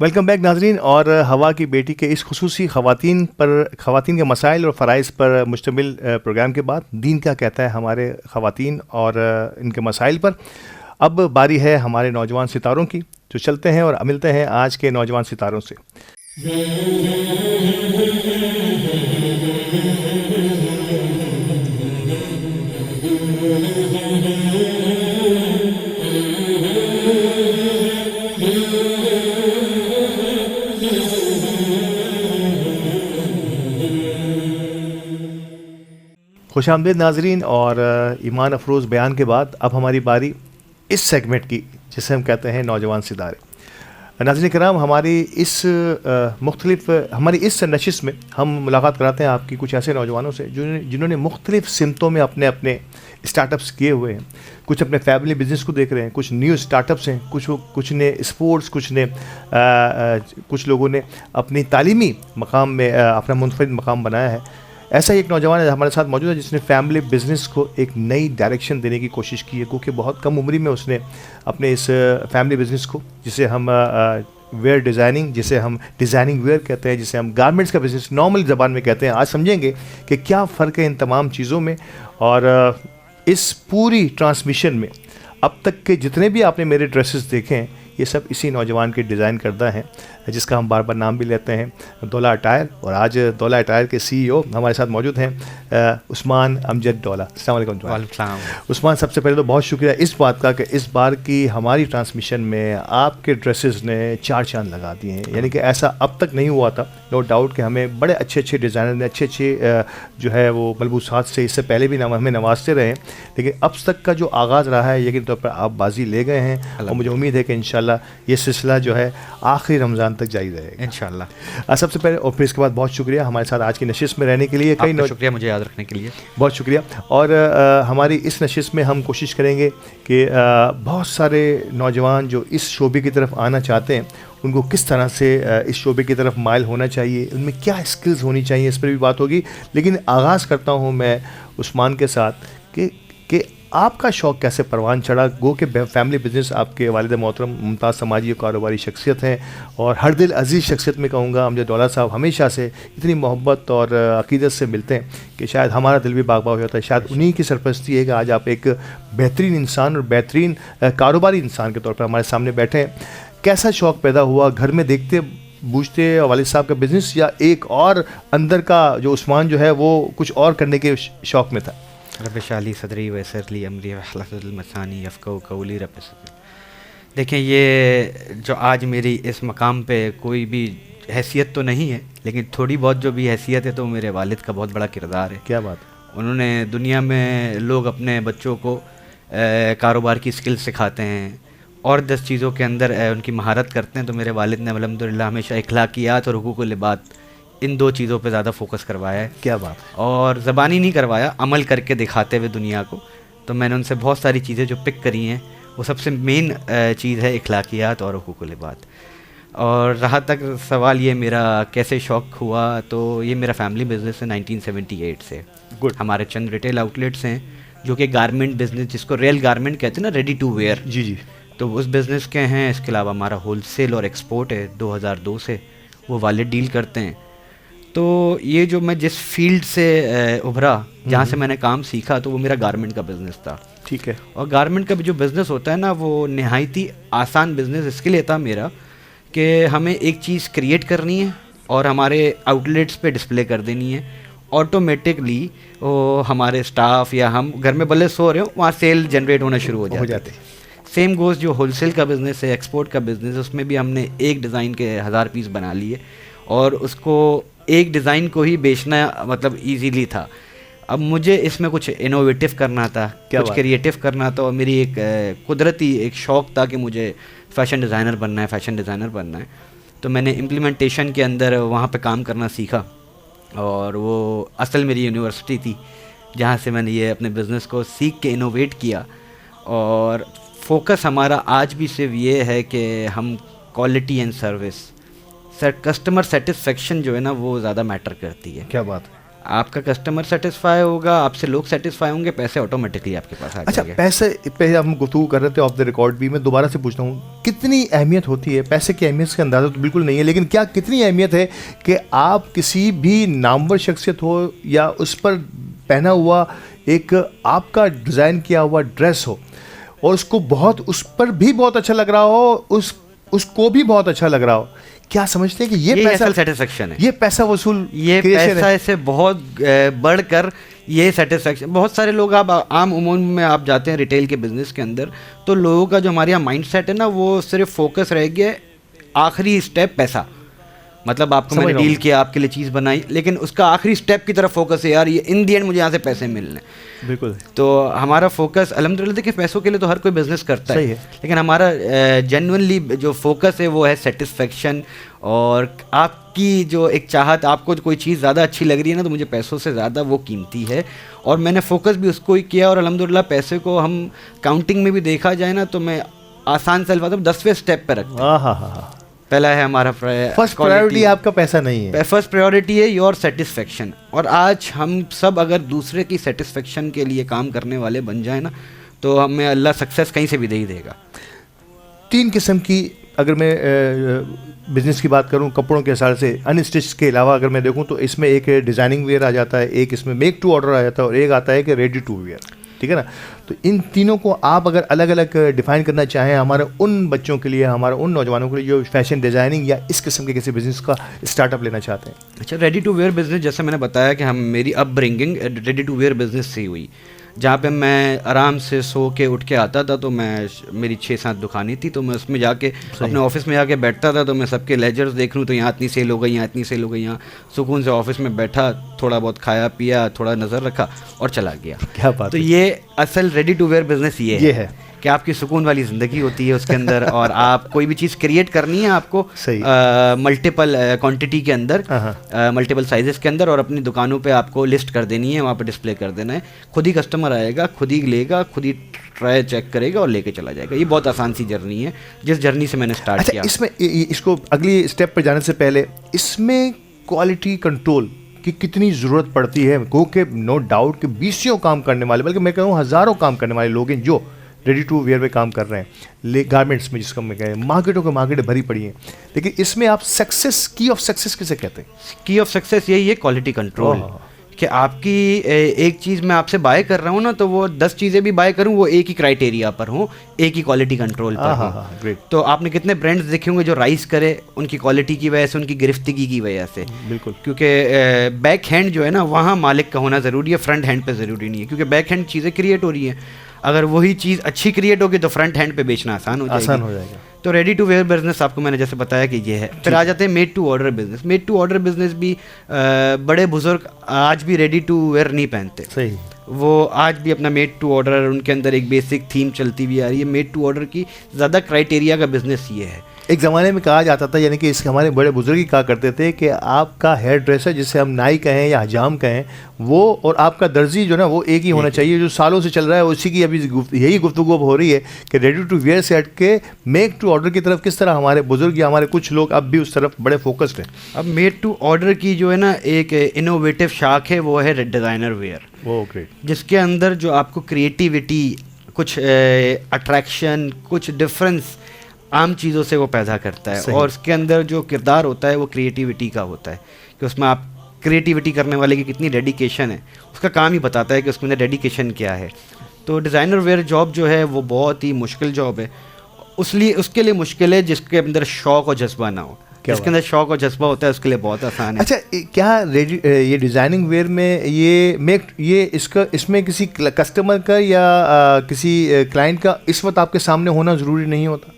Welcome back ناظرین، اور ہوا کی بیٹی کے اس خصوصی خواتین کے مسائل اور فرائض پر مشتمل پروگرام کے بعد دین کیا کہتا ہے ہمارے خواتین اور ان کے مسائل پر، اب باری ہے ہمارے نوجوان ستاروں کی، جو چلتے ہیں اور ملتے ہیں آج کے نوجوان ستاروں سے۔ خوش آمدید ناظرین، اور ایمان افروز بیان کے بعد اب ہماری باری اس سیگمنٹ کی جسے ہم کہتے ہیں نوجوان ستارے۔ ناظرین کرام، ہماری اس نشست میں ہم ملاقات کراتے ہیں آپ کی کچھ ایسے نوجوانوں سے جنہوں نے مختلف سمتوں میں اپنے اسٹارٹ اپس کیے ہوئے ہیں۔ کچھ اپنے فیملی بزنس کو دیکھ رہے ہیں، کچھ نیو اسٹارٹ اپس ہیں، کچھ نے اسپورٹس، کچھ لوگوں نے اپنی تعلیمی مقام میں اپنا منفرد مقام بنایا ہے۔ ایسا ہی ایک نوجوان ہے ہمارے ساتھ موجود ہے جس نے فیملی بزنس کو ایک نئی ڈائریکشن دینے کی کوشش کی ہے، کیونکہ بہت کم عمری میں اس نے اپنے اس فیملی بزنس کو، جسے ہم ویئر ڈیزائننگ، جسے ہم ڈیزائننگ ویئر کہتے ہیں، جسے ہم گارمنٹس کا بزنس نارمل زبان میں کہتے ہیں، آج سمجھیں گے کہ کیا فرق ہے ان تمام چیزوں میں۔ اور اس پوری ٹرانسمیشن میں اب تک کے جتنے بھی آپ نے میرے ڈریسز دیکھے ہیں، یہ سب اسی نوجوان کے ڈیزائن کردہ ہیں، جس کا ہم بار بار نام بھی لیتے ہیں، ڈولا اٹائر۔ اور آج ڈولا اٹائر کے CEO ہمارے ساتھ موجود ہیں، عثمان امجد ڈولا۔ السلام علیکم۔ وعلیکم السلام عثمان، سب سے پہلے تو بہت شکریہ اس بات کا کہ اس بار کی ہماری ٹرانسمیشن میں آپ کے ڈریسز نے 4 چاند لگا دیے ہیں، یعنی کہ ایسا اب تک نہیں ہوا تھا۔ نو ڈاؤٹ کہ ہمیں بڑے اچھے ڈیزائنر نے اچھے جو ہے وہ ملبوسات سے اس سے پہلے بھی ہمیں نوازتے رہے ہیں، لیکن اب تک کا جو آغاز رہا ہے یقینی طور پر آپ بازی لے گئے ہیں، اور مجھے امید ہے کہ انشاءاللہ یہ سلسلہ جو ہے آخری رمضان تک جاری رہے گا انشاءاللہ۔ سب سے پہلے اور پھر اس کے بعد بہت شکریہ ہمارے ساتھ آج کی نشست میں رہنے کے لیے، شکریہ مجھے یاد رکھنے کے لیے، بہت شکریہ۔ اور ہماری اس نشست میں ہم کوشش کریں گے کہ بہت سارے نوجوان جو اس شعبے کی طرف آنا چاہتے ہیں، ان کو کس طرح سے اس شعبے کی طرف مائل ہونا چاہیے، ان میں کیا اسکلز ہونی چاہیے، اس پر بھی بات ہوگی۔ لیکن آغاز کرتا ہوں میں عثمان کے ساتھ کہ آپ کا شوق کیسے پروان چڑھا؟ گو کہ فیملی بزنس آپ کے والد محترم ممتاز سماجی اور کاروباری شخصیت ہیں، اور ہر دل عزیز شخصیت میں کہوں گا، امجد ڈولا صاحب ہمیشہ سے اتنی محبت اور عقیدت سے ملتے ہیں کہ شاید ہمارا دل بھی باغ باغ ہوتا ہے۔ شاید انہی کی سرپرستی ہے کہ آج آپ ایک بہترین انسان اور بہترین کاروباری انسان کے طور پر ہمارے سامنے بیٹھے ہیں۔ کیسا شوق پیدا ہوا؟ گھر میں دیکھتے بوجھتے والد صاحب کا بزنس، یا ایک اور اندر کا جو عثمان جو ہے وہ کچھ اور کرنے کے شوق میں تھا؟ رب اشرح لی صدری ویسر لی امری واحلل عقدۃ من لسانی یفقہوا قولی۔ رب صدری، دیکھیں یہ جو آج میری اس مقام پہ کوئی بھی حیثیت تو نہیں ہے، لیکن تھوڑی بہت جو بھی حیثیت ہے تو میرے والد کا بہت بڑا کردار ہے۔ کیا بات! انہوں نے دنیا میں لوگ اپنے بچوں کو کاروبار کی اسکل سکھاتے ہیں اور 10 چیزوں کے اندر ان کی مہارت کرتے ہیں، تو میرے والد نے الحمدللہ ہمیشہ اخلاقیات اور حقوق العباد ان 2 چیزوں پہ زیادہ فوکس کروایا ہے۔ کیا بات! اور زبانی نہیں کروایا، عمل کر کے دکھاتے ہوئے دنیا کو۔ تو میں نے ان سے بہت ساری چیزیں جو پک کری ہیں، وہ سب سے مین چیز ہے اخلاقیات اور حقوق العباد۔ اور رہا تک سوال یہ میرا کیسے شوق ہوا، تو یہ میرا فیملی بزنس ہے 1978 سے۔ گڈ۔ ہمارے چند ریٹیل آؤٹ لیٹس ہیں جو کہ گارمنٹ بزنس، جس کو ریل گارمنٹ کہتے ہیں نا، ریڈی ٹو ویئر، جی، تو اس بزنس کے ہیں۔ اس کے علاوہ ہمارا ہول سیل اور ایکسپورٹ ہے 2002 سے، وہ والد ڈیل کرتے ہیں۔ تو یہ جو میں جس فیلڈ سے ابھرا، جہاں سے میں نے کام سیکھا، تو وہ میرا گارمنٹ کا بزنس تھا۔ ٹھیک ہے۔ اور گارمنٹ کا جو بزنس ہوتا ہے نا، وہ نہایت ہی آسان بزنس اس کے لیے تھا میرا کہ ہمیں ایک چیز کریٹ کرنی ہے اور ہمارے آؤٹ لیٹس پہ ڈسپلے کر دینی ہے، آٹومیٹکلی وہ ہمارے اسٹاف یا ہم گھر میں بلے سو رہے ہوں، وہاں سیل جنریٹ ہونا شروع ہو جاتی ہے۔ سیم گوز جو ہول سیل کا بزنس ہے، ایکسپورٹ کا بزنس ہے، اس میں بھی ہم نے ایک ڈیزائن کے 1000 پیس بنا لیے، اور اس کو ایک ڈیزائن کو ہی بیچنا مطلب ایزیلی تھا۔ اب مجھے اس میں کچھ انوویٹو کرنا تھا، کچھ کریٹو کرنا تھا، اور میری ایک قدرتی ایک شوق تھا کہ مجھے فیشن ڈیزائنر بننا ہے۔ تو میں نے امپلیمنٹیشن کے اندر وہاں پہ کام کرنا سیکھا، اور وہ اصل میری یونیورسٹی تھی جہاں سے میں نے یہ اپنے بزنس کو سیکھ کے انوویٹ کیا۔ اور فوکس ہمارا آج بھی صرف یہ ہے کہ ہم quality and service, customer satisfaction جو ہے نا وہ زیادہ میٹر کرتی ہے۔ کیا بات! آپ کا کسٹمر سیٹسفائی ہوگا, آپ سے لوگ سیٹسفائی ہوں گے, پیسے آٹومیٹکلی آپ کے پاس آ اچھا جائیں گے. پیسے پہ ہم گفتگو کر رہے تھے آف دا ریکارڈ بھی, میں دوبارہ سے پوچھتا ہوں کتنی اہمیت ہوتی ہے؟ پیسے کی اہمیت کا اندازہ تو بالکل نہیں ہے, لیکن کیا کتنی اہمیت ہے کہ آپ کسی بھی نامور شخصیت ہو یا اس پر پہنا ہوا ایک آپ کا ڈیزائن کیا ہوا ڈریس ہو اور اس کو بہت, اس پر بھی بہت اچھا لگ رہا ہو, اس کو بھی بہت اچھا لگ رہا ہو, کیا سمجھتے ہیں کہ یہ پیسہ سیٹسفیکشن ہے, یہ پیسہ وصول, یہ پیسہ سے بہت بڑھ کر یہ سیٹسفیکشن. بہت سارے لوگ آپ عام عموم میں آپ جاتے ہیں ریٹیل کے بزنس کے اندر, تو لوگوں کا جو ہمارے یہاں مائنڈ سیٹ ہے نا, وہ صرف فوکس رہ گیا آخری اسٹیپ پیسہ. مطلب آپ کو میں نے ڈیل کیا, آپ کے لیے چیز بنائی, لیکن اس کا آخری اسٹیپ کی طرف فوکس ہے, یار یہ ان دی اینڈ مجھے یہاں سے پیسے ملنے. بالکل. تو ہمارا فوکس الحمد للہ, دیکھیں پیسوں کے لیے تو ہر کوئی بزنس کرتا ہے, لیکن ہمارا جینوئنلی جو فوکس ہے وہ ہے سیٹسفیکشن. اور آپ کی جو ایک چاہت, آپ کو کوئی چیز زیادہ اچھی لگ رہی ہے نا, تو مجھے پیسوں سے زیادہ وہ قیمتی ہے, اور میں نے فوکس بھی اس کو ہی کیا. اور الحمد للہ پیسے کو ہم کاؤنٹنگ میں بھی دیکھا جائے نا, تو میں آسان سے الفاظ 10ویں اسٹیپ پہ رکھتا ہوں. پہلا ہے ہمارا فرسٹ پرائیورٹی آپ کا پیسہ نہیں ہے, فرسٹ پرائیورٹی ہے یور سیٹسفیکشن. اور آج ہم سب اگر دوسرے کی سیٹسفیکشن کے لیے کام کرنے والے بن جائیں نا, تو ہمیں اللہ سکسیس کہیں سے بھی دے ہی دے گا. 3 قسم کی اگر میں بزنس کی بات کروں کپڑوں کے حساب سے, ان اسٹچ کے علاوہ اگر میں دیکھوں تو اس میں ایک ڈیزائننگ ویئر آ جاتا ہے, ایک اس میں میک ٹو آرڈر آ جاتا ہے, اور ایک آتا ہے کہ ریڈی ٹو ویئر. ٹھیک ہے نا. تو ان تینوں کو آپ اگر الگ الگ ڈیفائن کرنا چاہیں ہمارے ان بچوں کے لیے, ہمارے ان نوجوانوں کے لیے جو فیشن ڈیزائننگ یا اس قسم کے کسی بزنس کا اسٹارٹ اپ لینا چاہتے ہیں. اچھا, ریڈی ٹو ویئر بزنس, جیسے میں نے بتایا کہ میری upbringing ready to wear business سے ہوئی, جہاں پہ میں آرام سے سو کے اٹھ کے آتا تھا. تو میں میری 6-7 دکانیں تھی, تو میں اس میں جا کے اپنے آفس میں جا کے بیٹھتا تھا, تو میں سب کے لیجرز دیکھ لوں, تو یہاں اتنی سیل ہو گئی, یہاں اتنی سیل ہو گئی, یہاں سکون سے آفس میں بیٹھا, تھوڑا بہت کھایا پیا, تھوڑا نظر رکھا اور چلا گیا. کیا بات. تو یہ اصل ریڈی ٹو ویئر بزنس یہ ہے کہ آپ کی سکون والی زندگی ہوتی ہے اس کے اندر, اور آپ کوئی بھی چیز کریٹ کرنی ہے آپ کو ملٹیپل کوانٹٹی کے اندر, ملٹیپل سائزز کے اندر, اور اپنی دکانوں پہ آپ کو لسٹ کر دینی ہے, وہاں پہ ڈسپلے کر دینا ہے. خود ہی کسٹمر آئے گا, خود ہی لے گا, خود ہی ٹرائی چیک کرے گا اور لے کے چلا جائے گا. یہ بہت آسان سی جرنی ہے جس جرنی سے میں نے اسٹارٹ کیا. اس میں اس کو اگلی اسٹیپ پہ جانے سے پہلے اس میں کوالٹی کنٹرول کی کتنی ضرورت پڑتی ہے؟ کیونکہ نو ڈاؤٹ کہ 20 کام کرنے والے, بلکہ میں کہوں ہزاروں کام کرنے والے لوگ ہیں جو ریڈی ٹو ویئر میں کام کر رہے ہیں, گارمنٹس میں جس کو میں کہیں, مارکیٹوں کے مارکیٹیں بھری پڑی ہیں, لیکن اس میں آپ سکسیس, کی آف سکسیس کسے کہتے ہیں؟ کی آف سکسیس یہی ہے کوالٹی کنٹرول, کہ آپ کی ایک چیز میں آپ سے بائی کر رہا ہوں نا, تو وہ 10 چیزیں بھی بائی کروں, وہ ایک ہی کرائٹیریا پر ہوں, ایک ہی کوالٹی کنٹرول پر ہوں. تو آپ نے کتنے برانڈز دیکھے ہوں گے جو رائز کرے ان کی کوالٹی کی وجہ سے, ان کی گرفتگی کی وجہ سے. بالکل. کیونکہ بیک ہینڈ جو ہے نا, وہاں مالک کا ہونا ضروری ہے, فرنٹ ہینڈ پہ ضروری نہیں ہے, کیونکہ بیک ہینڈ چیزیں کریٹ ہو رہی ہیں. اگر وہی چیز اچھی کریٹ ہوگی تو فرنٹ ہینڈ پہ بیچنا آسان ہو جائے گا. تو ریڈی ٹو ویئر بزنس آپ کو میں نے جیسے بتایا کہ یہ ہے. پھر آ جاتے ہیں made to order business. Made to order business بھی بڑے بزرگ آج بھی ریڈی ٹو ویئر نہیں پہنتے. صحیح. وہ آج بھی اپنا میڈ ٹو آرڈر, ان کے اندر ایک بیسک تھیم چلتی ہوئی آ رہی ہے. میڈ ٹو آرڈر کی زیادہ کرائٹیریا کا بزنس یہ ہے. ایک زمانے میں کہا جاتا تھا, یعنی کہ اس ہمارے بڑے بزرگ ہی کہا کرتے تھے کہ آپ کا ہیئر ڈریسر, جسے ہم نائی کہیں یا حجام کہیں, وہ اور آپ کا درزی جو نا وہ ایک ہی ہونا چاہیے, جو سالوں سے چل رہا ہے. اسی کی ابھی یہی گفتگو اب ہو رہی ہے کہ ریڈی ٹو ویئر سے ہٹ کے میک ٹو آرڈر کی طرف کس طرح ہمارے بزرگ یا ہمارے کچھ لوگ اب بھی اس طرف بڑے فوکسڈ ہیں. اب میڈ ٹو آرڈر کی جو ہے نا ایک انوویٹو شاخ ہے, وہ ہے ڈیزائنر ویئر, جس کے اندر جو آپ کو کریٹیوٹی, کچھ اٹریکشن, کچھ ڈفرینس عام چیزوں سے وہ پیدا کرتا ہے. اور اس کے اندر جو کردار ہوتا ہے وہ کریٹیوٹی کا ہوتا ہے, کہ اس میں آپ کریٹیوٹی کرنے والے کی کتنی ڈیڈیکیشن ہے, اس کا کام ہی بتاتا ہے کہ اس کے اندر ڈیڈیکیشن کیا ہے. تو ڈیزائنر ویئر جاب جو ہے وہ بہت ہی مشکل جاب ہے. اس کے لیے مشکل ہے جس کے اندر شوق اور جذبہ نہ ہو. جس کے اندر شوق اور جذبہ ہوتا ہے اس کے لیے بہت آسان ہے. اچھا, کیا یہ ڈیزائننگ ویئر میں یہ اس میں کسی کسٹمر کا یا کسی کلائنٹ کا اس وقت آپ کے سامنے ہونا ضروری نہیں ہوتا؟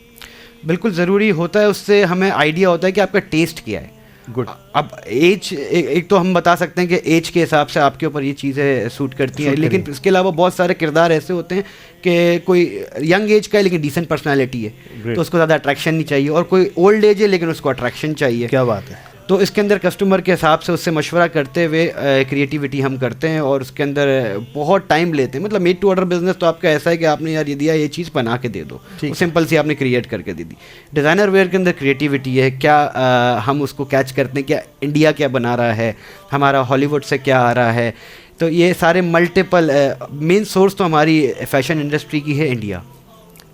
بالکل ضروری ہوتا ہے. اس سے ہمیں آئیڈیا ہوتا ہے کہ آپ کا ٹیسٹ کیا ہے. گڈ. اب ایج, ایک تو ہم بتا سکتے ہیں کہ ایج کے حساب سے آپ کے اوپر یہ چیزیں سوٹ کرتی ہیں, لیکن اس کے علاوہ بہت سارے کردار ایسے ہوتے ہیں کہ کوئی ینگ ایج کا ہے لیکن ڈیسنٹ پرسنالٹی ہے, تو اس کو زیادہ اٹریکشن نہیں چاہیے, اور کوئی اولڈ ایج ہے لیکن اس کو اٹریکشن چاہیے. کیا بات ہے. تو اس کے اندر کسٹمر کے حساب سے اس سے مشورہ کرتے ہوئے کریٹیوٹی ہم کرتے ہیں, اور اس کے اندر بہت ٹائم لیتے ہیں. مطلب میڈ ٹو آرڈر بزنس تو آپ کا ایسا ہے کہ آپ نے یار یہ دیا, یہ چیز بنا کے دے دو, سمپل سی آپ نے کریٹ کر کے دے دی. ڈیزائنر ویئر کے اندر کریٹیوٹی ہے, کیا ہم اس کو کیچ کرتے ہیں, کیا انڈیا کیا بنا رہا ہے, ہمارا ہالی ووڈ سے کیا آ رہا ہے. تو یہ سارے ملٹیپل مین سورس تو ہماری فیشن انڈسٹری کی ہے انڈیا,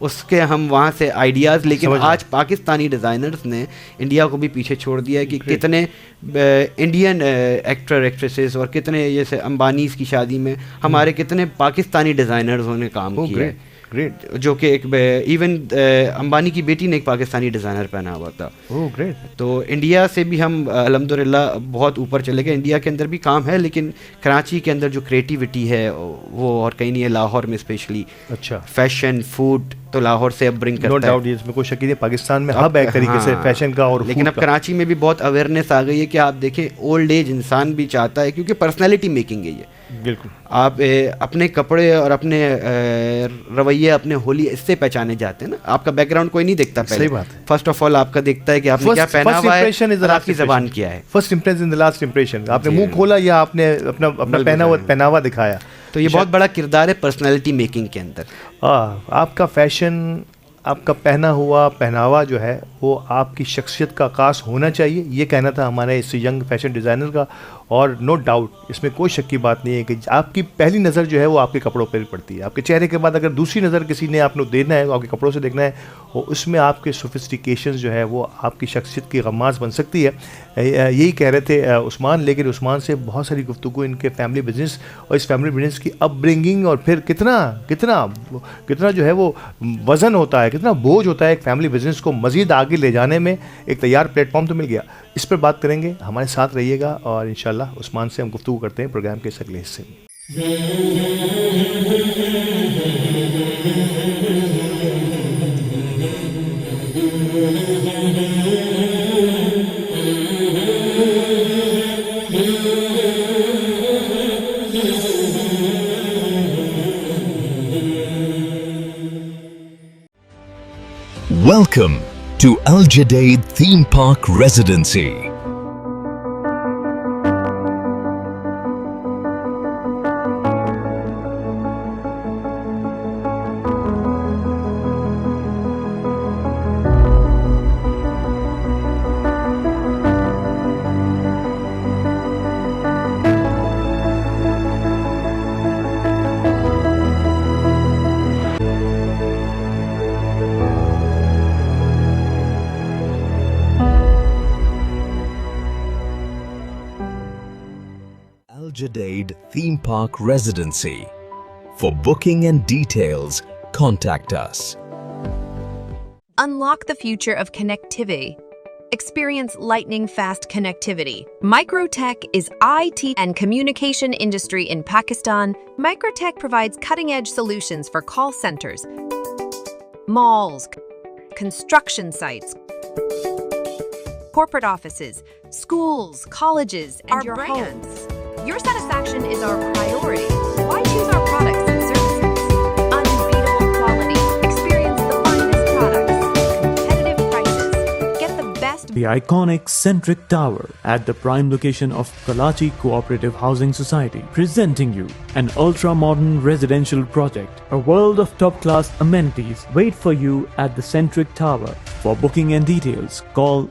اس کے ہم وہاں سے آئیڈیاز, لیکن آج پاکستانی ڈیزائنرز نے انڈیا کو بھی پیچھے چھوڑ دیا ہے کہ کتنے انڈین ایکٹر ایکٹریسز اور کتنے جیسے امبانیز کی شادی میں ہمارے کتنے پاکستانی ڈیزائنرز نے کام کیا ہے, جو کہ ایک ایون امبانی کی بیٹی نے ایک پاکستانی ڈیزائنر پہنا ہوا تھا. تو انڈیا سے بھی ہم الحمدللہ بہت اوپر چلے گئے. انڈیا کے اندر بھی کام ہے, لیکن کراچی کے اندر جو کریٹیوٹی ہے وہ اور کہیں نہیں ہے. لاہور میں اسپیشلی اچھا فیشن فوڈ تو لاہور سے اب برنگ کرتا ہے, اس میں کوئی شک نہیں. پاکستان میں ہب ہے ایک طریقے سے فیشن کا, اور لیکن اب کراچی میں بھی بہت اویئرنیس آ گئی ہے کہ آپ دیکھیں اولڈ ایج انسان بھی چاہتا ہے, کیونکہ پرسنالٹی میکنگ ہے یہ. بالکل آپ اپنے کپڑے اور اپنے رویے, اپنے ہولی اس سے پہچانے جاتے ہیں نا. آپ کا بیک گراؤنڈ کوئی نہیں دیکھتا پہلے, صحیح بات ہے. فرسٹ آف آل آپ کا دیکھتا ہے کہ آپ نے کیا پہنا ہوا ہے اور آپ کی زبان کیا ہے. First impression is the last impression. آپ نے منہ کھولا یا آپ نے اپنا پہناوا دکھایا, تو یہ بہت بڑا کردار ہے پرسنالٹی میکنگ کے اندر. آپ کا فیشن, آپ کا پہنا ہوا پہناوا جو ہے وہ آپ کی شخصیت کا عکاس ہونا چاہیے. یہ کہنا تھا ہمارے اس ینگ فیشن ڈیزائنر کا, اور نو ڈاؤٹ اس میں کوئی شک کی بات نہیں ہے کہ آپ کی پہلی نظر جو ہے وہ آپ کے کپڑوں پر پڑتی ہے. آپ کے چہرے کے بعد اگر دوسری نظر کسی نے آپ نے دینا ہے, آپ کے کپڑوں سے دیکھنا ہے, اور اس میں آپ کے سوفسٹیکیشنز جو ہے وہ آپ کی شخصیت کی غماز بن سکتی ہے. یہی کہہ رہے تھے عثمان. لیکن عثمان سے بہت ساری گفتگو ان کے فیملی بزنس اور اس فیملی بزنس کی اپ برنگنگ, اور پھر کتنا جو ہے وہ وزن ہوتا ہے, کتنا بوجھ ہوتا ہے ایک فیملی بزنس کو مزید آگے لے جانے میں. ایک تیار پلیٹ فارم تو مل گیا, اس پر بات کریں گے. ہمارے ساتھ رہیے گا, اور انشاءاللہ عثمان سے ہم گفتگو کرتے ہیں پروگرام کے اس اگلے حصے میں. Welcome to Al Jadaid Theme Park Residency. Al Jadaid Theme Park Residency. For booking and details, contact us. Unlock the future of connectivity. Experience lightning-fast connectivity. Microtech is IT and communication industry in Pakistan. Microtech provides cutting-edge solutions for call centers, malls, construction sites, corporate offices, schools, colleges, and your homes. Your satisfaction is our priority. Why choose our products and services? Unbeatable quality. Experience the finest products. Competitive prices. Get the best. The iconic Centric Tower at the prime location of Karachi Cooperative Housing Society, presenting you an ultra-modern residential project. A world of top-class amenities wait for you at the Centric Tower. For booking and details, call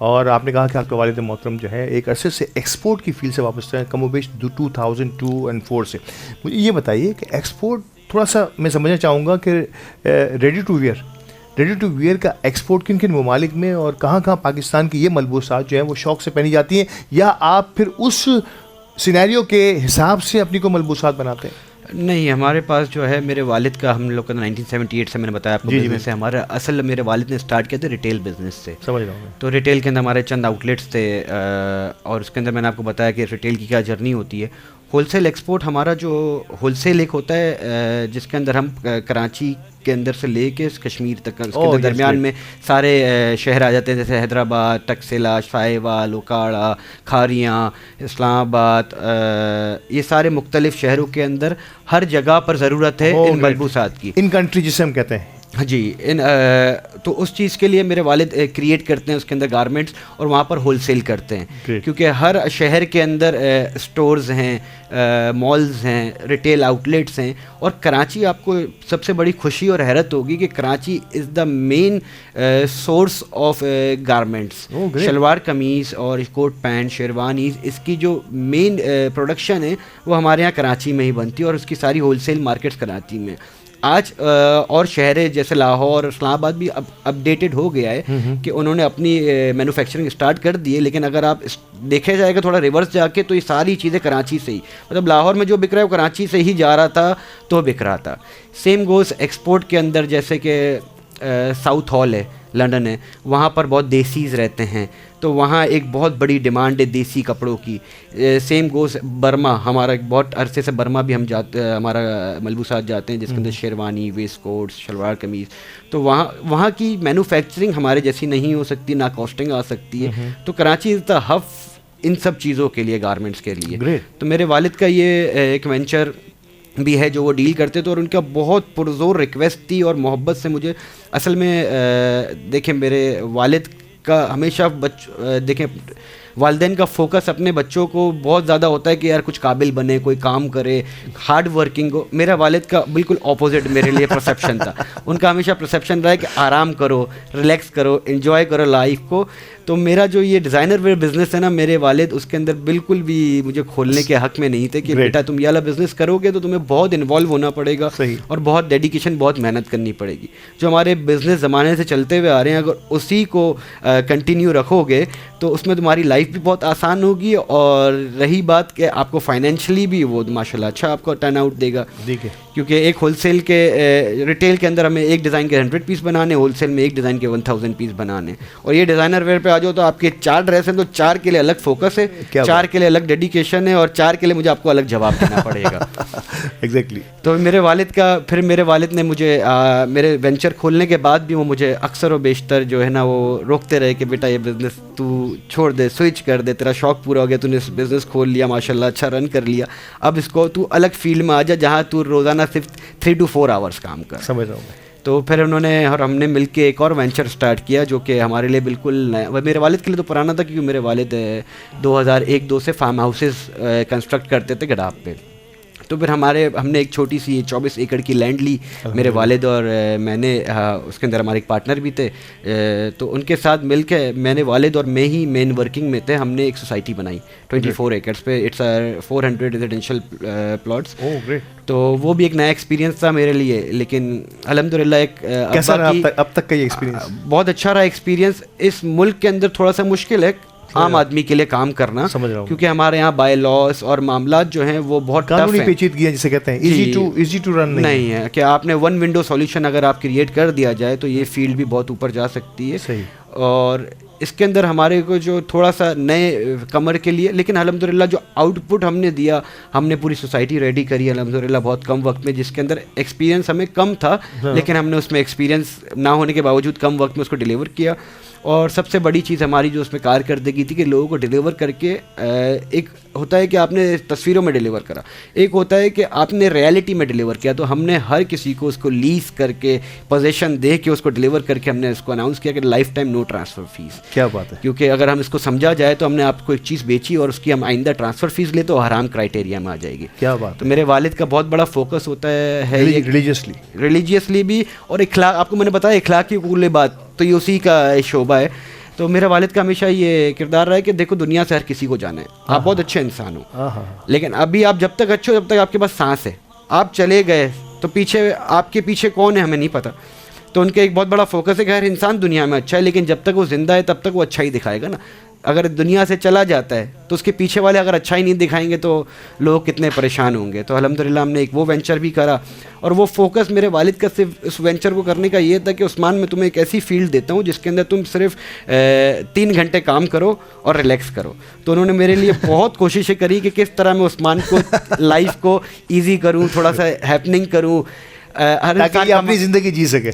اور آپ نے کہا کہ آپ کے والد محترم جو ہے ایک عرصے سے ایکسپورٹ کی فیلڈ سے وابستہ ہیں, کم و بیش 2002 and 4 سے. مجھے یہ بتائیے کہ ایکسپورٹ تھوڑا سا میں سمجھنا چاہوں گا کہ ریڈی ٹو ویئر کا ایکسپورٹ کن کن ممالک میں اور کہاں کہاں پاکستان کی یہ ملبوسات جو ہیں وہ شوق سے پہنی جاتی ہیں, یا آپ پھر اس سینیریو کے حساب سے اپنی کو ملبوسات بناتے ہیں؟ نہیں, ہمارے پاس جو ہے میرے والد کا, ہم لوگ کا 1978 سے میں نے بتایا آپ کو بزنس ہے ہمارا. اصل میرے والد نے اسٹارٹ کیا تھا ریٹیل بزنس سے. سمجھ رہا ہوں میں. تو ریٹیل کے اندر ہمارے چند آؤٹ لیٹس تھے, اور اس کے اندر میں نے آپ کو بتایا کہ ریٹیل کی کیا جرنی ہوتی ہے. ہول سیل ایکسپورٹ ہمارا جو ہول سیل ایک ہوتا ہے جس کے اندر ہم کراچی کے اندر سے لے کے کشمیر تک, اس کے اندر درمیان میں سارے شہر آ جاتے ہیں, جیسے حیدرآباد, ٹکسلا, سائیوال, اوکاڑا, کھاریاں, اسلام آباد, یہ سارے مختلف شہروں کے اندر ہر جگہ پر ضرورت ہے ان ملبوسات کی, ان کنٹری جسے ہم کہتے ہیں. جی, تو اس چیز کے لیے میرے والد کریٹ کرتے ہیں اس کے اندر گارمنٹس, اور وہاں پر ہول سیل کرتے ہیں, کیونکہ ہر شہر کے اندر اسٹورز ہیں, مالز ہیں, ریٹیل آؤٹ لیٹس ہیں. اور کراچی, آپ کو سب سے بڑی خوشی اور حیرت ہوگی کہ Karachi is the main source of garments. Shalwar kameez اور کوٹ پینٹ, شیروانی, اس کی جو مین پروڈکشن ہے وہ ہمارے یہاں کراچی میں ہی بنتی ہے, اور اس کی ساری ہول سیل مارکیٹس کراچی میں. آج اور شہر جیسے لاہور, اسلام آباد بھی اپڈیٹڈ ہو گیا ہے کہ انہوں نے اپنی مینوفیکچرنگ اسٹارٹ کر دی ہے, لیکن اگر آپ دیکھا جائے گا تھوڑا ریورس جا کے تو یہ ساری چیزیں کراچی سے ہی, مطلب لاہور میں جو بک رہا ہے وہ کراچی سے ہی جا رہا تھا تو بک رہا تھا. سیم گوز ایکسپورٹ کے اندر, جیسے کہ ساؤتھ ہال ہے, لنڈن ہے, وہاں پر بہت دیسیز رہتے ہیں, تو وہاں ایک بہت بڑی ڈیمانڈ ہے دیسی کپڑوں کی. سیم گوز برما, ہمارا ایک بہت عرصے سے برما بھی ہم جاتے, ہمارا ملبوسات جاتے ہیں جس کے اندر شیروانی, ویسٹ کوٹس, شلوار قمیض. تو وہاں کی مینوفیکچرنگ ہمارے جیسی نہیں ہو سکتی, نہ کاسٹنگ آ سکتی ہے. تو Karachi is the hub in سب چیزوں کے لیے, گارمنٹس کے لیے. تو میرے والد کا یہ ایک وینچر بھی ہے جو وہ ڈیل کرتے تھے, اور ان کا بہت پرزور ریکویسٹ تھی اور محبت سے مجھے. اصل میں دیکھیں, میرے والد کا ہمیشہ دیکھیں والدین کا فوکس اپنے بچوں کو بہت زیادہ ہوتا ہے کہ یار کچھ قابل بنے, کوئی کام کرے, ہارڈ ورکنگ ہو. میرا والد کا بالکل اپوزٹ میرے لیے پرسیپشن تھا. ان کا ہمیشہ پرسیپشن رہا ہے کہ آرام کرو, ریلیکس کرو, انجوائے کرو لائف کو. تو میرا جو یہ ڈیزائنر ویئر بزنس ہے نا, میرے والد اس کے اندر بالکل بھی مجھے کھولنے کے حق میں نہیں تھے کہ بیٹا تم یہ والا بزنس کرو گے تو تمہیں بہت انوالو ہونا پڑے گا, اور بہت ڈیڈیکیشن, بہت محنت کرنی پڑے گی. جو ہمارے بزنس زمانے سے چلتے ہوئے آ رہے ہیں, اگر اسی کو کنٹینیو رکھو گے تو اس میں تمہاری لائف بھی بہت آسان ہوگی, اور رہی بات کہ آپ کو فائنینشلی بھی وہ ماشاء اللہ اچھا آپ کو ٹرن آؤٹ دے گا. کیونکہ ایک ہول سیل کے ریٹیل کے اندر ہمیں ایک ڈیزائن کے 100 پیس بنانے, ہول سیل میں ایک ڈیزائن کے 1000 پیس بنانے. اور یہ ڈیزائنر ویئر پہ آ جاؤ تو آپ کے 4 ڈریس ہیں, تو 4 کے لیے الگ فوکس ہے, 4 کے لیے الگ ڈیڈیکیشن ہے, اور 4 کے لیے مجھے آپ کو الگ جواب دینا پڑے گا. ایگزیکٹلی. تو میرے والد نے مجھے میرے وینچر کھولنے کے بعد بھی وہ مجھے اکثر و بیشتر جو ہے نا وہ روکتے رہے کہ بیٹا یہ بزنس تو چھوڑ دے, سوئچ کر دے, تیرا شوق پورا ہو گیا, تو نے اس بزنس کھول لیا, ماشاء اللہ اچھا رن کر لیا, اب اس کو تو الگ فیلڈ میں آ جا جہاں تو روزانہ صرف 3 to 4 آورس کام کر. سمجھ رہا ہوں میں. تو پھر انہوں نے اور ہم نے مل کے ایک اور وینچر سٹارٹ کیا جو کہ ہمارے لیے بالکل نیا, میرے والد کے لیے تو پرانا تھا کیونکہ میرے والد 2001-2 سے فارم ہاؤسز کنسٹرکٹ کرتے تھے گڈاپ پہ. تو پھر ہم نے ایک چھوٹی سی 24 ایکڑ کی لینڈ لی, میرے والد اور میں نے, اس کے اندر ہمارے ایک پارٹنر بھی تھے, تو ان کے ساتھ مل کے میں نے, والد اور میں ہی مین ورکنگ میں تھے, ہم نے ایک سوسائٹی بنائی 24 ایکڑس پہ. It's 400 residential plots. تو وہ بھی ایک نیا ایکسپیرینس تھا میرے لیے, لیکن الحمدللہ ایک اب تک کا یہ ایکسپیرینس بہت اچھا رہا ایکسپیرینس. اس ملک کے اندر تھوڑا سا مشکل ہے عام آدمی کے لیے کام کرنا, کیونکہ ہمارے یہاں بائی لاس اور معاملات جو ہیں وہ بہت قانونی پیچیدگیاں جسے کہتے ہیں, ایزی ٹو رن نہیں ہے کہ آپ نے 1 ونڈو سولوشن اگر آپ کریٹ کر دیا جائے تو یہ فیلڈ بھی بہت اوپر جا سکتی ہے. صحیح. اور اس کے اندر ہمارے کو جو تھوڑا سا نئے کمر کے لیے, لیکن الحمدللہ جو آؤٹ پٹ ہم نے دیا, ہم نے پوری سوسائٹی ریڈی کری الحمدللہ بہت کم وقت میں, جس کے اندر ایکسپیرینس ہمیں کم تھا, لیکن ہم نے اس میں ایکسپیرینس نہ ہونے کے باوجود کم وقت میں اس کو ڈیلیور کیا. اور سب سے بڑی چیز ہماری جو اس میں کارکردگی تھی کہ لوگوں کو ڈیلیور کر کے, ایک ہوتا ہے کہ آپ نے تصویروں میں ڈیلیور کرا, ایک ہوتا ہے کہ آپ نے ریالٹی میں ڈیلیور کیا. تو ہم نے ہر کسی کو اس کو لیز کر کے, پوزیشن دے کے اس کو ڈیلیور کر کے ہم نے اس کو اناؤنس کیا کہ لائف ٹائم نو ٹرانسفر فیس. کیا بات ہے. کیونکہ اگر ہم اس کو سمجھا جائے تو ہم نے آپ کو ایک چیز بیچی اور اس کی ہم آئندہ ٹرانسفر فیس لے تو حرام کرائٹیریا میں آ جائے گی. کیا بات. تو میرے والد کا بہت بڑا فوکس ہوتا ہے ریلیجیسلی بھی, اور اخلاق, آپ کو میں نے بتایا اخلاق کی کل بات تو یہ اسی کا شعبہ ہے. تو میرے والد کا ہمیشہ یہ کردار رہا ہے کہ دیکھو دنیا سے ہر کسی کو جانا ہے, آپ بہت اچھے انسان ہو, لیکن ابھی آپ جب تک اچھے ہو جب تک آپ کے پاس سانس ہے, آپ چلے گئے تو پیچھے آپ کے پیچھے کون ہے ہمیں نہیں پتہ. تو ان کا ایک بہت بڑا فوکس ہے کہ ہر انسان دنیا میں اچھا ہے, لیکن جب تک وہ زندہ ہے تب تک وہ اچھا ہی دکھائے گا نا. اگر دنیا سے چلا جاتا ہے تو اس کے پیچھے والے اگر اچھا ہی نہیں دکھائیں گے تو لوگ کتنے پریشان ہوں گے. تو الحمدللہ ہم نے ایک وہ وینچر بھی کرا, اور وہ فوکس میرے والد کا صرف اس وینچر کو کرنے کا یہ تھا کہ عثمان میں تمہیں ایک ایسی فیلڈ دیتا ہوں جس کے اندر تم صرف 3 گھنٹے کام کرو اور ریلیکس کرو. تو انہوں نے میرے لیے بہت کوششیں کری کہ کس طرح میں عثمان کو لائف کو ایزی کروں, تھوڑا سا ہیپننگ کروں, تاکہ اپنی زندگی جی سکے.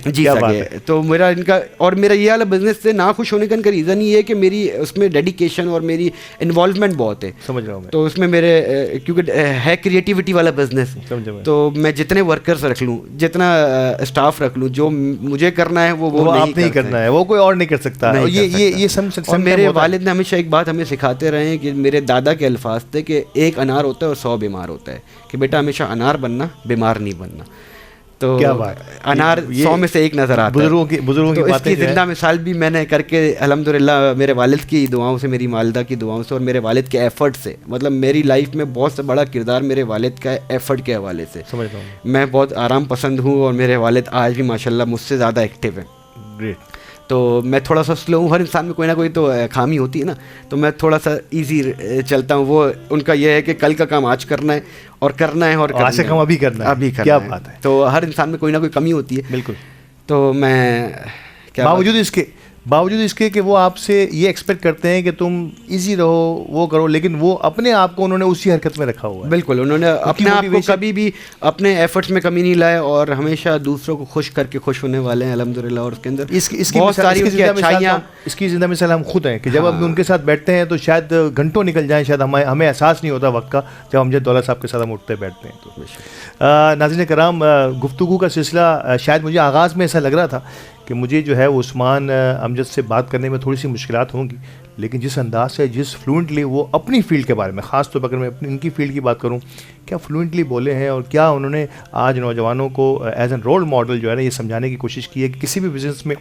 تو میرا ان کا اور میرا یہ والا بزنس سے نا خوش ہونے کا ان کا ریزن یہ ہے کہ میری اس میں ڈیڈیکیشن اور میری انوالومنٹ بہت ہے. سمجھ رہا ہوں میں. تو اس میں میرے کیونکہ ہے کریٹیوٹی والا بزنس, تو میں جتنے ورکرز رکھ لوں, جتنا اسٹاف رکھ لوں, جو مجھے کرنا ہے وہ آپ نہیں کرنا ہے, وہ کوئی اور نہیں کر سکتا. یہ سب. اور میرے والد نے ہمیشہ ایک بات ہمیں سکھاتے رہے ہیں کہ میرے دادا کے الفاظ تھے کہ 1 انار ہوتا ہے اور 100 بیمار ہوتا ہے, کہ بیٹا ہمیشہ انار بننا, بیمار نہیں بننا. تو انار 100 میں سے 1 نظر آتا ہے. بزرگوں کی اس کی زندہ مثال بھی میں نے کر کے الحمدللہ میرے والد کی دعاؤں سے, میری والدہ کی دعاؤں سے اور میرے والد کے ایفرٹ سے, مطلب میری لائف میں بہت سے بڑا کردار میرے والد کا ایفرٹ کے حوالے سے. سمجھتا ہوں میں بہت آرام پسند ہوں اور میرے والد آج بھی ماشاءاللہ مجھ سے زیادہ ایکٹیو ہیں. گریٹ. تو میں تھوڑا سا سلو ہوں, ہر انسان میں کوئی نہ کوئی تو خامی ہوتی ہے نا, تو میں تھوڑا سا ایزی چلتا ہوں. وہ ان کا یہ ہے کہ کل کا کام آج کرنا ہے اور کرنا ہے, اور آج سے کام ابھی کرنا ہے. کیا بات ہے. تو ہر انسان میں کوئی نہ کوئی کمی ہوتی ہے. بالکل. تو میں باوجود اس کے کہ وہ آپ سے یہ ایکسپیکٹ کرتے ہیں کہ تم ایزی رہو, وہ کرو, لیکن وہ اپنے آپ کو انہوں نے اسی حرکت میں رکھا ہوا ہے. بالکل, انہوں نے اپنے آپ کو کبھی بھی اپنے ایفرٹس میں کمی نہیں لائے, اور ہمیشہ دوسروں کو خوش کر کے خوش ہونے والے ہیں الحمدللہ. اور اس کے اندر اس کی زندہ مثال ہم خود ہیں کہ جب ہم ان کے ساتھ بیٹھتے ہیں تو شاید گھنٹوں نکل جائیں, شاید ہمیں احساس نہیں ہوتا وقت کا, جب امجد دولہ صاحب کے ساتھ ہم اٹھتے بیٹھتے ہیں. تو ناظرین کرام, گفتگو کا سلسلہ شاید مجھے آغاز میں ایسا لگ رہا تھا کہ مجھے جو ہے وہ عثمان امجد سے بات کرنے میں تھوڑی سی مشکلات ہوں گی, لیکن جس انداز سے, جس فلوئنٹلی وہ اپنی فیلڈ کے بارے میں, خاص طور پر اگر میں ان کی فیلڈ کی بات کروں, کیا فلوئنٹلی بولے ہیں, اور کیا انہوں نے آج نوجوانوں کو ایز این رول ماڈل جو ہے نا یہ سمجھانے کی کوشش کی ہے کہ کسی بھی بزنس میں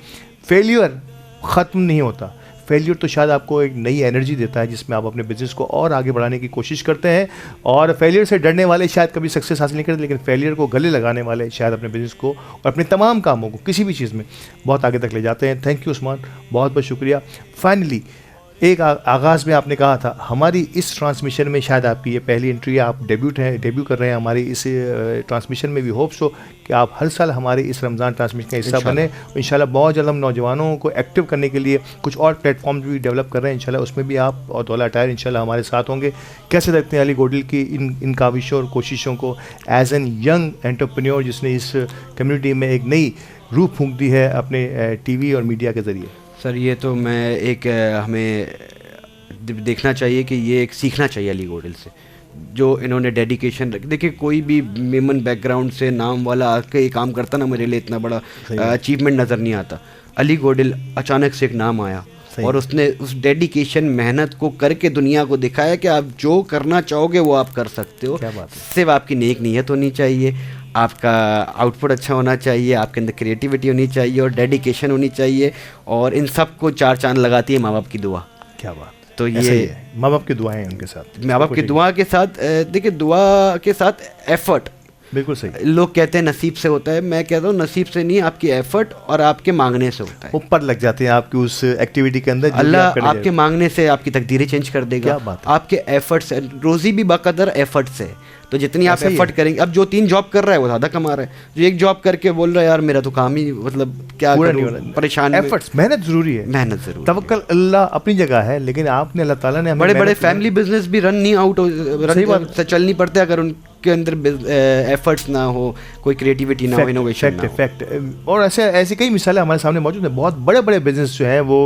فیلیئر ختم نہیں ہوتا. فیلیئر تو شاید آپ کو ایک نئی انرجی دیتا ہے جس میں آپ اپنے بزنس کو اور آگے بڑھانے کی کوشش کرتے ہیں, اور فیلیئر سے ڈرنے والے شاید کبھی سکسیس حاصل نہیں کرتے, لیکن فیلیئر کو گلے لگانے والے شاید اپنے بزنس کو اور اپنے تمام کاموں کو کسی بھی چیز میں بہت آگے تک لے جاتے ہیں. تھینک یو عثمان, بہت بہت شکریہ. فائنلی ایک آغاز میں آپ نے کہا تھا ہماری اس ٹرانسمیشن میں شاید آپ کی یہ پہلی انٹری ہے, آپ ڈیبیو کر رہے ہیں ہماری اس ٹرانسمیشن میں. بھی ہوپس ہو کہ آپ ہر سال ہمارے اس رمضان ٹرانسمیشن کا حصہ بنے. انشاءاللہ بہت جلد ہم نوجوانوں کو ایکٹیو کرنے کے لیے کچھ اور پلیٹ فارم بھی ڈیولپ کر رہے ہیں. انشاءاللہ اس میں بھی آپ اور دولہ اٹائر انشاءاللہ ہمارے ساتھ ہوں گے. کیسے دیکھتے ہیں علی گوڈل کی ان کاوشوں اور کوششوں کو ایز این ینگ انٹرپرینیور جس نے اس کمیونٹی میں ایک نئی روح پھونک دی ہے اپنے ٹی وی اور میڈیا کے ذریعے؟ سر یہ تو میں ایک ہمیں دیکھنا چاہیے کہ یہ ایک سیکھنا چاہیے علی گوڈل سے, جو انہوں نے ڈیڈیکیشن رکھ. دیکھیے کوئی بھی میمن بیک گراؤنڈ سے نام والا آ کے یہ کام کرتا نا, میرے لیے اتنا بڑا اچیومنٹ نظر نہیں آتا. علی گوڈل اچانک سے ایک نام آیا اور اس نے اس ڈیڈیکیشن محنت کو کر کے دنیا کو دکھایا کہ آپ جو کرنا چاہو گے وہ آپ کر سکتے ہو. صرف آپ کی نیک نیت ہونی چاہیے, آپ کا آؤٹ پٹ اچھا ہونا چاہیے, آپ کے اندر کریٹیوٹی ہونی چاہیے اور ڈیڈیکیشن ہونی چاہیے, اور ان سب کو 4 چاند لگاتی ہے ماں باپ کی دعا. کیا بات. تو یہ ماں باپ کی دعائیں ان کے ساتھ, ماں باپ کی دعا کے ساتھ, دیکھیے دعا کے ساتھ ایفرٹ. بالکل صحیح. لوگ کہتے ہیں نصیب سے ہوتا ہے, میں کہتا ہوں نصیب سے نہیں, آپ کی ایفرٹ اور آپ کے مانگنے سے ہوتا ہے. اوپر لگ جاتے ہیں آپ کی اس ایکٹیویٹی کے اندر. اللہ آپ کے مانگنے سے آپ کی تقدیریں چینج کر دے گا. آپ کے ایفرٹ سے, روزی بھی باقدر ایفرٹ سے, تو جتنی آپ ایفرٹ کریں گے. اب جو 3 جاب کر رہا ہے وہ زیادہ کما رہا ہے, جو 1 جاب کر کے بول رہا ہے یار میرا تو کام ہی مطلب کیا کروں, پریشان. ایفرٹس, محنت ضروری ہے, محنت ضروری. توکل اللہ اپنی جگہ ہے, لیکن آپ نے اللہ تعالیٰ نے بڑے بڑے فیملی بزنس بھی رن نہیں آؤٹ سے چل نہیں پڑتے اگر ان کے اندر ایفرٹس نہ ہو, کوئی کریٹیوٹی نہ ہو, انوویشن نہ ہو. اور ایسے کئی مثالیں ہمارے سامنے موجود ہیں. بہت بڑے بڑے بزنس جو ہیں وہ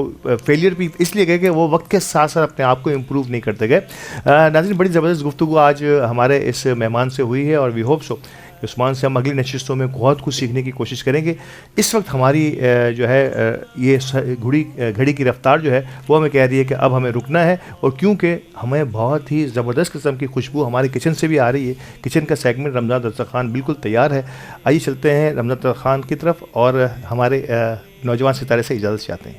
فیلئر بھی اس لیے گئے کہ وہ وقت کے ساتھ ساتھ اپنے آپ کو امپروو نہیں کرتے گئے. ناظرین بڑی زبردست گفتگو آج ہمارے اس مہمان سے ہوئی ہے, اور وی ہوپ سو کہ عثمان سے ہم اگلی نشستوں میں بہت کچھ سیکھنے کی کوشش کریں گے. اس وقت ہماری جو ہے یہ گھڑی کی رفتار جو ہے وہ ہمیں کہہ رہی ہے کہ اب ہمیں رکنا ہے, اور کیونکہ ہمیں بہت ہی زبردست قسم کی خوشبو ہمارے کچن سے بھی آ رہی ہے. کچن کا سیگمنٹ رمضان دسترخوان بالکل تیار ہے. آئیے چلتے ہیں رمضان دسترخوان کی طرف اور ہمارے نوجوان ستارے سے اجازت چاہتے ہیں.